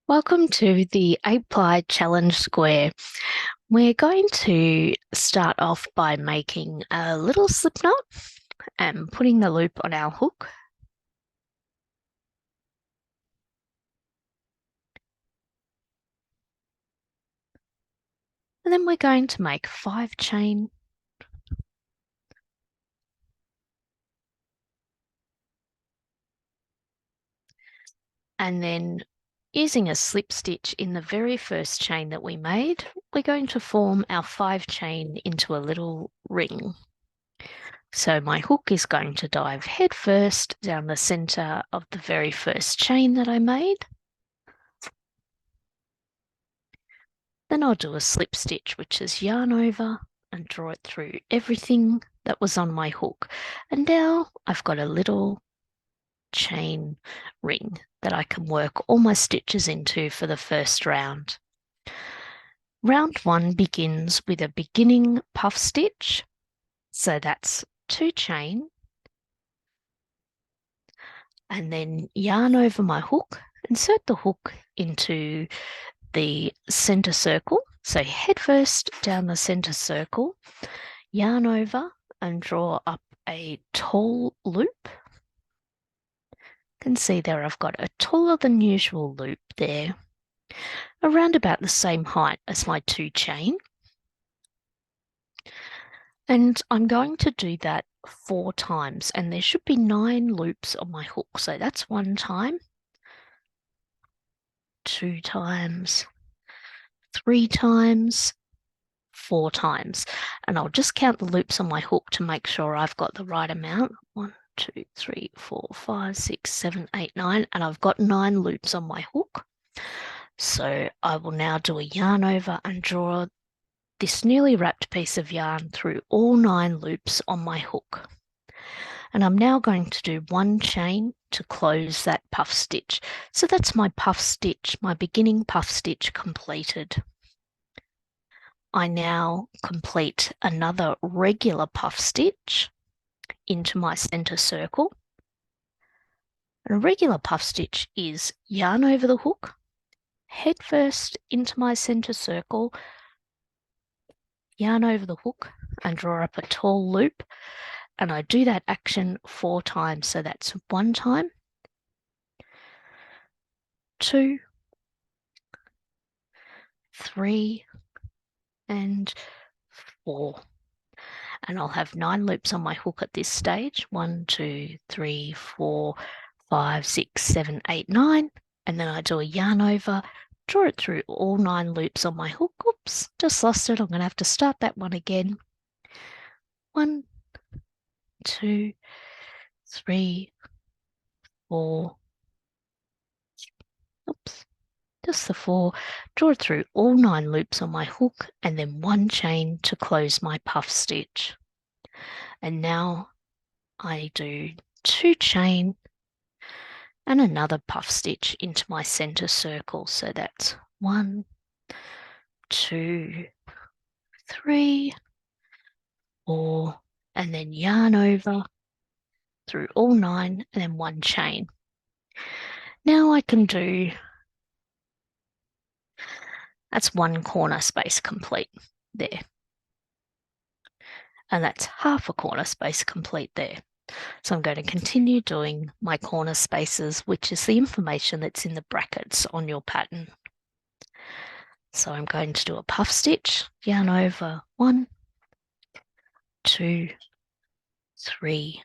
Welcome to the 8-ply challenge square. We're going to start off by making a little slip knot and putting the loop on our hook. And then we're going to make 5 chain. And then using a slip stitch in the very first chain that we made, we're going to form our 5 chain into a little ring. So my hook is going to dive head first down the center of the very first chain that I made. Then I'll do a slip stitch, which is yarn over and draw it through everything that was on my hook. And now I've got a little chain ring that I can work all my stitches into for the first round. Round 1 begins with a beginning puff stitch. So that's 2 chain. And then yarn over my hook, insert the hook into the center circle. So head first down the center circle, yarn over and draw up a tall loop. You can see there I've got a taller than usual loop there, around about the same height as my 2 chain. And I'm going to do that 4 times, and there should be 9 loops on my hook. So that's 1 time, 2 times, 3 times, 4 times. And I'll just count the loops on my hook to make sure I've got the right amount. 1, 2, 3, 4, 5, 6, 7, 8, 9. And I've got 9 loops on my hook. So I will now do a yarn over and draw this nearly wrapped piece of yarn through all 9 loops on my hook. And I'm now going to do 1 chain to close that puff stitch. So that's my puff stitch, my beginning puff stitch completed. I now complete another regular puff stitch into my center circle. And a regular puff stitch is yarn over the hook, head first into my center circle, yarn over the hook and draw up a tall loop. And I do that action 4 times. So that's 1 time, 2, 3, and 4. And I'll have 9 loops on my hook at this stage. 1, 2, 3, 4, 5, 6, 7, 8, 9. And then I do a yarn over, draw it through all 9 loops on my hook. Oops, just lost it. I'm going to have to start that one again. 1, 2, 3, 4. Oops, just the 4. Draw it through all 9 loops on my hook and then 1 chain to close my puff stitch. And now I do 2 chain and another puff stitch into my center circle. So that's 1, 2, 3, 4, and then yarn over through all 9 and then 1 chain. Now I can do, that's 1 corner space complete there. And that's half a corner space complete there. So I'm going to continue doing my corner spaces, which is the information that's in the brackets on your pattern. So I'm going to do a puff stitch, yarn over 1, 2, 3,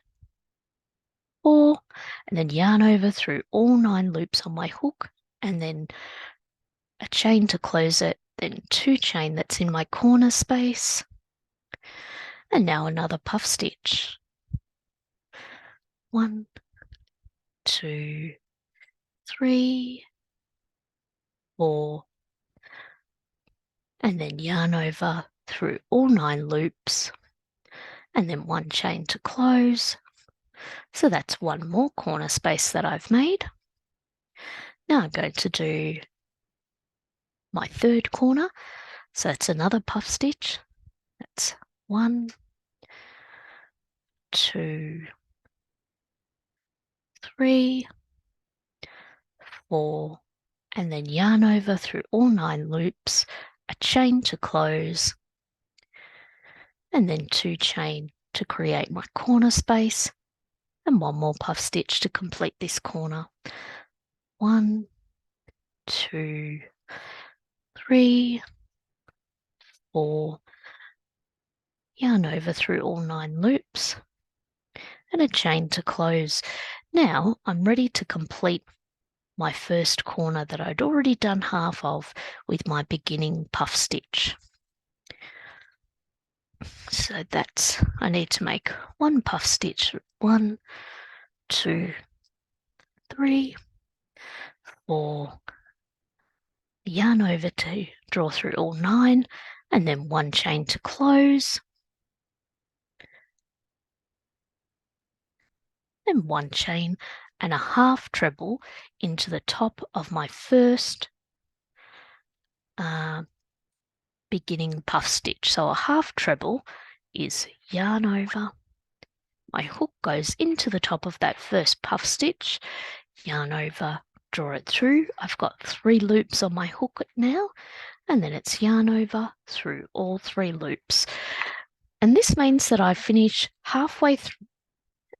4, and then yarn over through all 9 loops on my hook, and then a chain to close it, then 2 chain that's in my corner space, and now another puff stitch. 1, 2, 3, 4, and then yarn over through all 9 loops, and then 1 chain to close. So that's 1 more corner space that I've made. Now I'm going to do my 3rd corner. So that's another puff stitch. That's 1, 2, 3, 4, and then yarn over through all 9 loops, a chain to close, and then 2 chain to create my corner space, and 1 more puff stitch to complete this corner. 1, 2, 3, 4, yarn over through all 9 loops, and a chain to close. Now I'm ready to complete my first corner that I'd already done half of with my beginning puff stitch. So that's, I need to make 1 puff stitch, 1, 2, 3, 4, yarn over to draw through all 9, and then 1 chain to close, then 1 chain and a half treble into the top of my first beginning puff stitch. So a half treble is yarn over, my hook goes into the top of that first puff stitch, yarn over, draw it through. I've got 3 loops on my hook now, and then it's yarn over through all 3 loops. And this means that I finish halfway through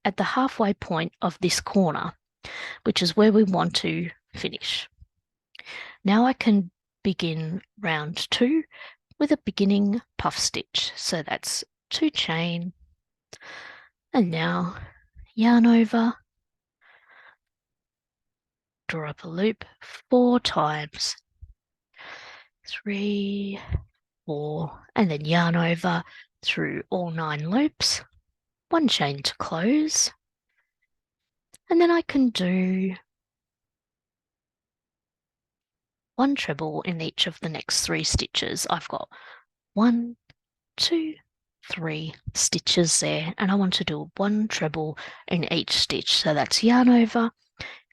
at the halfway point of this corner, which is where we want to finish. Now I can begin round 2 with a beginning puff stitch. So that's 2 chain, and now yarn over, draw up a loop 4 times, 3, 4, and then yarn over through all 9 loops, 1 chain to close, and then I can do 1 treble in each of the next 3 stitches. I've got 1, 2, 3 stitches there, and I want to do 1 treble in each stitch. So that's yarn over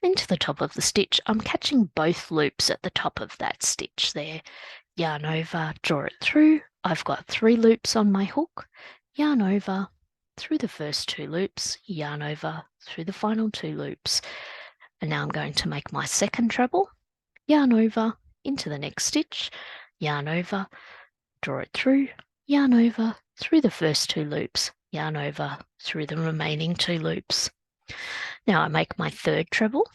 into the top of the stitch. I'm catching both loops at the top of that stitch there. Yarn over, draw it through. I've got 3 loops on my hook. Yarn over through the first 2 loops, yarn over through the final 2 loops. And now I'm going to make my second treble. Yarn over into the next stitch, yarn over, draw it through, yarn over through the first 2 loops, yarn over through the remaining 2 loops. Now I make my third treble,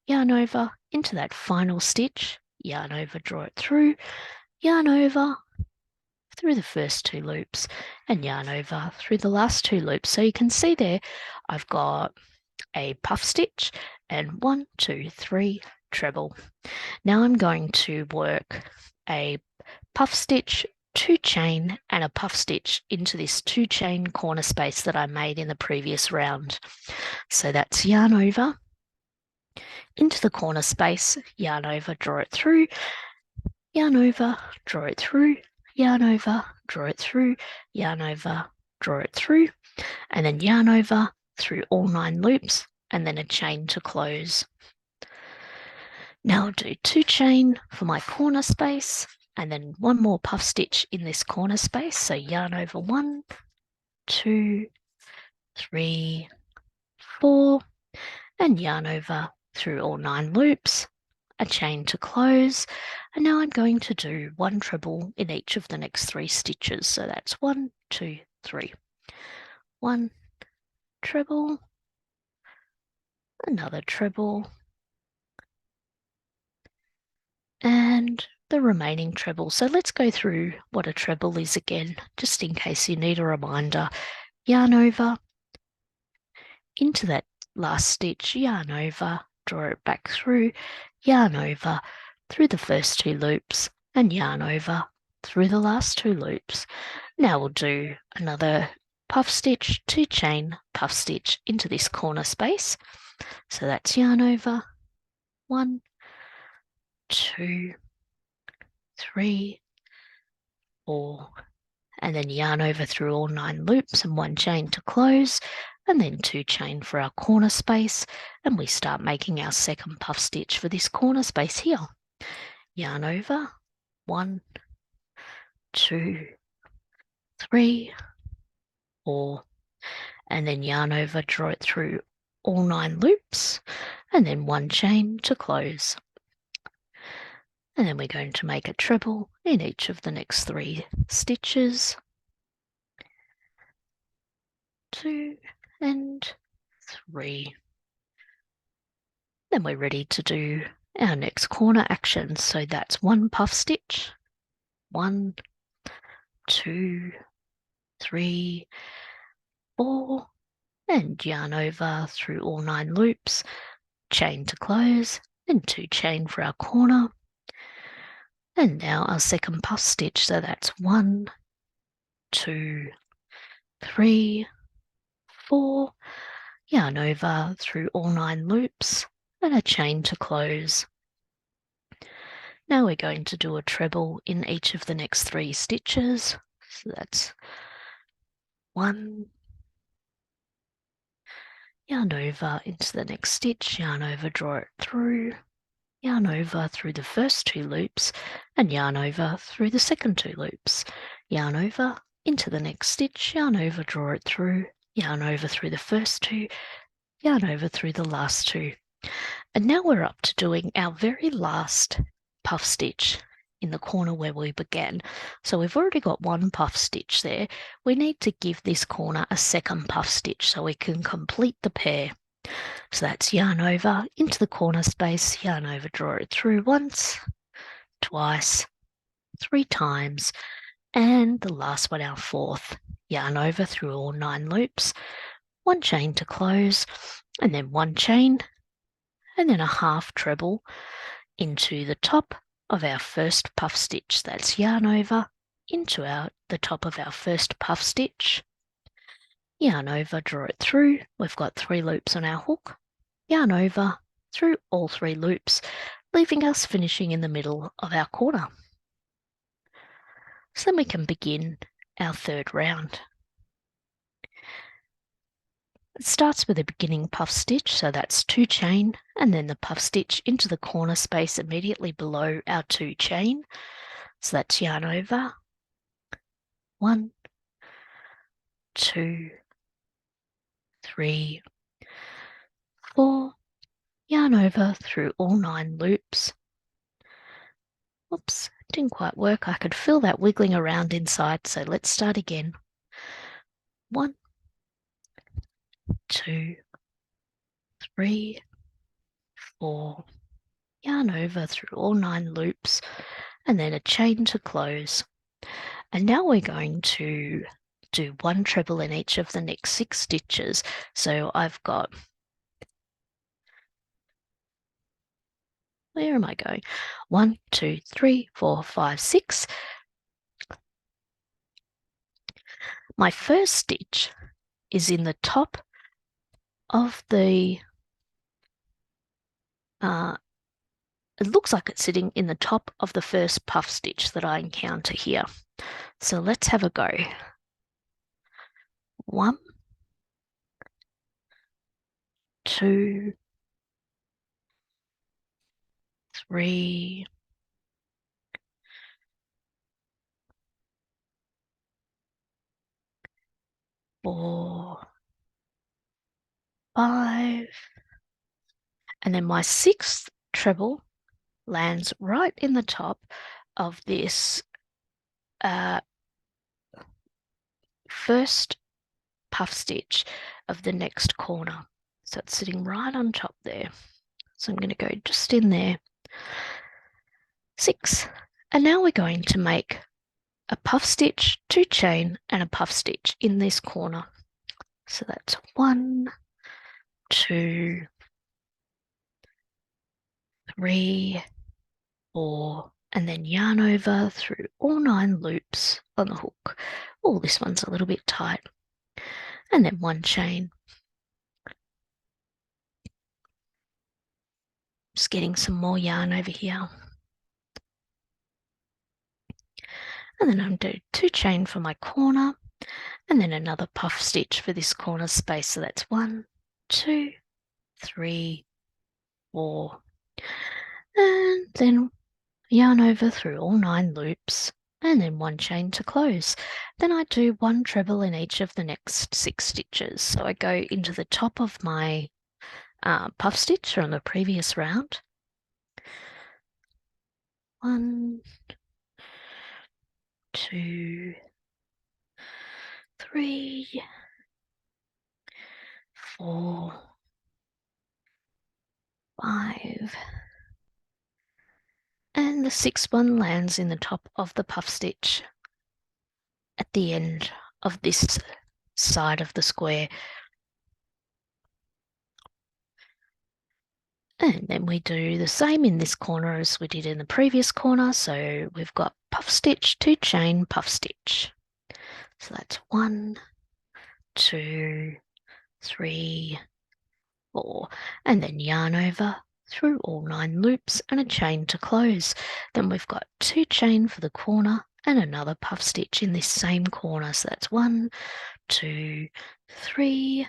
yarn over into that final stitch, yarn over, draw it through, yarn over through the first 2 loops, and yarn over through the last 2 loops. So you can see there I've got a puff stitch and 1, 2, 3 treble. Now I'm going to work a puff stitch, 2 chain, and a puff stitch into this 2 chain corner space that I made in the previous round. So that's yarn over into the corner space, yarn over, draw it through, yarn over, draw it through, yarn over, draw it through, yarn over, draw it through, and then yarn over through all 9 loops, and then a chain to close. Now I'll do 2 chain for my corner space, and then 1 more puff stitch in this corner space. So yarn over 1, 2, 3, 4, and yarn over through all 9 loops, a chain to close. And now I'm going to do 1 treble in each of the next 3 stitches. So that's 1, 2, 3. 1 treble, another treble, and the remaining treble. So let's go through what a treble is again, just in case you need a reminder. Yarn over into that last stitch, yarn over, draw it back through, yarn over through the first 2 loops, and yarn over through the last 2 loops. Now we'll do another puff stitch, 2 chain, puff stitch into this corner space. So that's yarn over, 1, 2, 3, 4, and then yarn over through all 9 loops and 1 chain to close, and then 2 chain for our corner space, and we start making our second puff stitch for this corner space here. Yarn over, 1, 2, 3, 4, and then yarn over, draw it through all 9 loops, and then 1 chain to close. and then we're going to make a treble in each of the next 3 stitches. 2 and 3. Then we're ready to do our next corner action. So that's 1 puff stitch, 1, 2, 3, 4, and yarn over through all 9 loops, chain to close, and 2 chain for our corner. And now our second puff stitch, so that's 1, 2, 3, 4, yarn over through all 9 loops, and a chain to close. Now we're going to do a treble in each of the next 3 stitches. So that's 1, yarn over into the next stitch, yarn over, draw it through, yarn over through the first 2 loops, and yarn over through the second 2 loops, yarn over into the next stitch, yarn over, draw it through, yarn over through the first 2, yarn over through the last 2. And now we're up to doing our very last puff stitch in the corner where we began. So we've already got 1 puff stitch there. We need to give this corner a second puff stitch so we can complete the pair. So that's yarn over into the corner space, yarn over, draw it through once, twice, 3 times, and the last one, our 4th, yarn over through all 9 loops, 1 chain to close, and then 1 chain, and then a half treble into the top of our first puff stitch. That's yarn over into the top of our first puff stitch, yarn over, draw it through. We've got 3 loops on our hook, yarn over through all 3 loops, leaving us finishing in the middle of our corner. So then we can begin our 3rd round. It starts with a beginning puff stitch, so that's 2 chain, and then the puff stitch into the corner space immediately below our 2 chain. So that's yarn over, 1, 2, 3, 4, yarn over through all 9 loops. Oops, didn't quite work. I could feel that wiggling around inside, so let's start again. 1, 2, 3, 4, yarn over through all 9 loops, and then a chain to close. And now we're going to do 1 treble in each of the next 6 stitches. So I've got, where am I going? 1, 2, 3, 4, 5, 6. My first stitch is in the top of the, it looks like it's sitting in the top of the first puff stitch that I encounter here. So let's have a go. 1, 2, 3, 4, 5, and then my 6th treble lands right in the top of this first puff stitch of the next corner. So it's sitting right on top there. So I'm going to go just in there. 6. And now we're going to make a puff stitch, 2 chain, and a puff stitch in this corner. So that's 1, 2, 3, 4, and then yarn over through all 9 loops on the hook. Oh, this one's a little bit tight. And then 1 chain. Just getting some more yarn over here. And then I'm going to do 2 chain for my corner, and then another puff stitch for this corner space. So that's 1, 2, 3, 4, and then yarn over through all 9 loops, and then 1 chain to close. Then I do 1 treble in each of the next 6 stitches. So I go into the top of my puff stitch from the previous round, 1, 2, 3, 4, 5, and the 6th one lands in the top of the puff stitch at the end of this side of the square. And then we do the same in this corner as we did in the previous corner. So we've got puff stitch, 2 chain, puff stitch. So that's 1, 2, 3, 4, and then yarn over through all 9 loops and a chain to close. Then we've got 2 chain for the corner and another puff stitch in this same corner. So that's 1, 2, 3,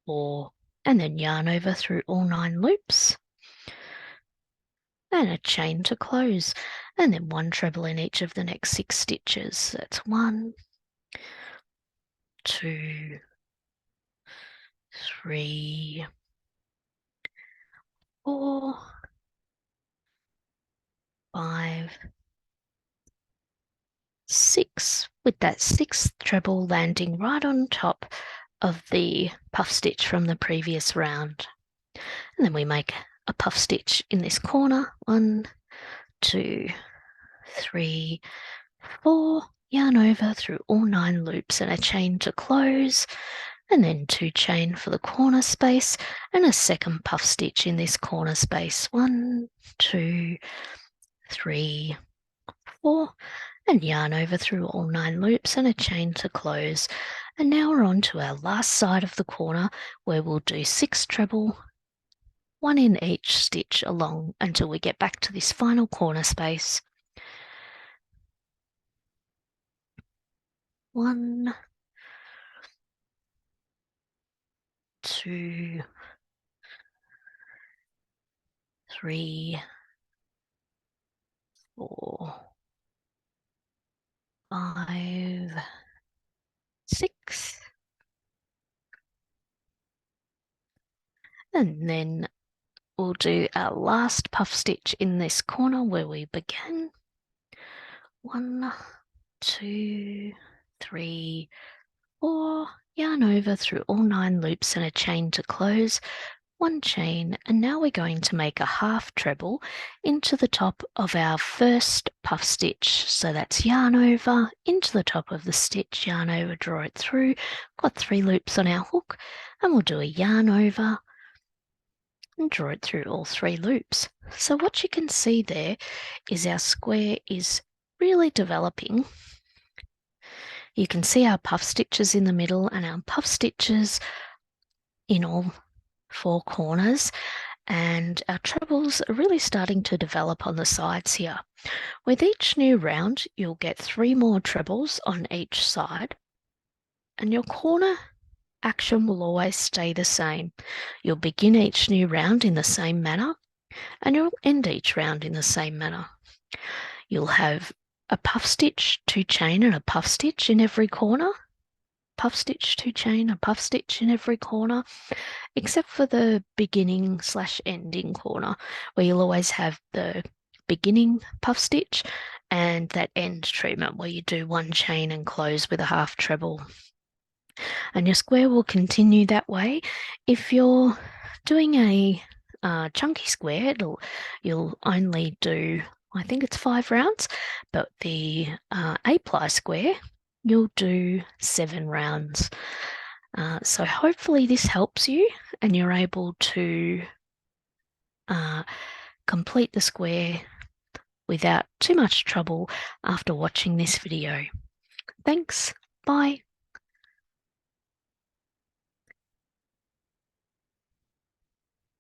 4, and then yarn over through all 9 loops and a chain to close, and then 1 treble in each of the next 6 stitches. So that's 1, 2, 3, 4, 5, 6, with that 6th treble landing right on top of the puff stitch from the previous round. And then we make a puff stitch in this corner, 1, 2, 3, 4, yarn over through all 9 loops and a chain to close, and then 2 chain for the corner space and a second puff stitch in this corner space, 1, 2, 3, 4, and yarn over through all 9 loops and a chain to close. And now we're on to our last side of the corner where we'll do 6 treble, 1 in each stitch along until we get back to this final corner space. 1, 2, 3, 4, 5, 6, and then we'll do our last puff stitch in this corner where we began. 1, 2, 3, 4, yarn over through all 9 loops and a chain to close, 1 chain, and now we're going to make a half treble into the top of our first puff stitch. So that's yarn over into the top of the stitch, yarn over, draw it through, got 3 loops on our hook, and we'll do a yarn over and draw it through all 3 loops. So what you can see there is our square is really developing. You can see our puff stitches in the middle and our puff stitches in all 4 corners, and our trebles are really starting to develop on the sides here. With each new round, you'll get 3 more trebles on each side, and your corner action will always stay the same. You'll begin each new round in the same manner, and you'll end each round in the same manner. You'll have a puff stitch, 2 chain, and a puff stitch in every corner. Puff stitch, 2 chain, a puff stitch in every corner, except for the beginning/ending corner, where you'll always have the beginning puff stitch and that end treatment where you do 1 chain and close with a half treble. And your square will continue that way. If you're doing a chunky square, you'll only do, I think it's 5 rounds, but the A-ply square, you'll do 7 rounds. So hopefully this helps you and you're able to complete the square without too much trouble after watching this video. Thanks. Bye.